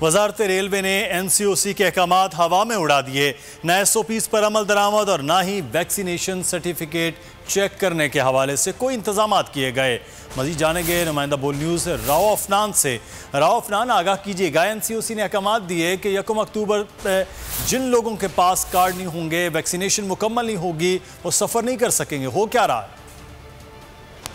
वजारत railway ने NCOC के अहकामात हवा में उड़ा दिए। न SOPs पर अमल दरामद और ना ही वैक्सीनेशन सर्टिफिकेट चेक करने के हवाले से कोई इंतजाम किए गए। मजीद जानेंगे नुमाइंदा बोल न्यूज़ राव अफनान से। राव अफनान, आगाह कीजिएगा, NCOC ने अहकामात दिए कि 1 अक्टूबर जिन लोगों के पास कार्ड नहीं होंगे, वैक्सीनेशन मुकम्मल नहीं होगी, वो सफ़र नहीं कर सकेंगे। हो क्या रहा है?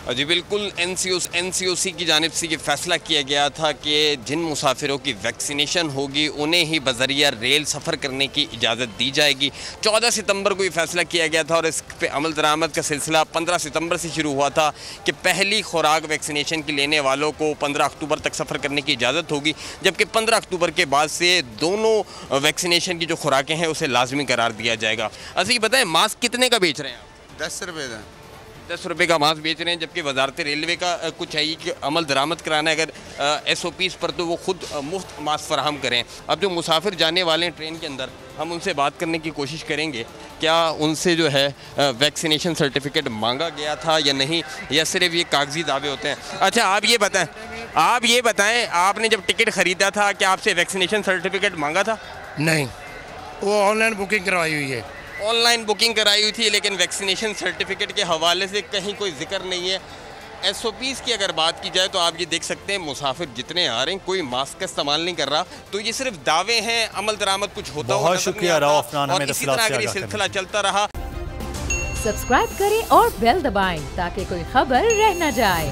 जी बिल्कुल, NCOC की जानिब से ये फैसला किया गया था कि जिन मुसाफिरों की वैक्सीनेशन होगी उन्हें ही बज़रिया रेल सफ़र करने की इजाज़त दी जाएगी। 14 सितंबर को ये फैसला किया गया था और इस पे अमल दरामद का सिलसिला 15 सितंबर से शुरू हुआ था कि पहली खुराक वैक्सीनेशन की लेने वालों को 15 अक्टूबर तक सफ़र करने की इजाज़त होगी, जबकि 15 अक्टूबर के बाद से दोनों वैक्सीनेशन की जो खुराकें हैं उसे लाजमी करार दिया जाएगा। अच्छा ये बताएँ, मास्क कितने का बेच रहे हैं आप? 10 रुपये का। 10 रुपये का मास्क बेच रहे हैं, जबकि वजारत रेलवे का कुछ है कि अमल दरामद कराना है अगर SOPs पर तो वो खुद मुफ्त मास्क फराहम करें। अब जो मुसाफिर जाने वाले हैं ट्रेन के अंदर, हम उनसे बात करने की कोशिश करेंगे क्या उनसे जो है वैक्सीनेशन सर्टिफिकेट मांगा गया था या नहीं, या सिर्फ ये कागजी दावे होते हैं। अच्छा आप ये बताएं आपने जब टिकट ख़रीदा था क्या आपसे वैक्सीनेशन सर्टिफिकेट मांगा था? नहीं, वो ऑनलाइन बुकिंग करवाई हुई है। ऑनलाइन बुकिंग कराई हुई थी, लेकिन वैक्सीनेशन सर्टिफिकेट के हवाले से कहीं कोई जिक्र नहीं है। SOPs की अगर बात की जाए तो आप ये देख सकते हैं मुसाफिर जितने आ रहे हैं कोई मास्क का इस्तेमाल नहीं कर रहा, तो ये सिर्फ दावे हैं, अमल दरामद कुछ होता हुआ बहुत शुक्रिया राव अफनान, और इसी तरह अगर ये सिलसिला चलता रहा। सब्सक्राइब करें और बेल दबाएं ताकि कोई खबर रह न जाए।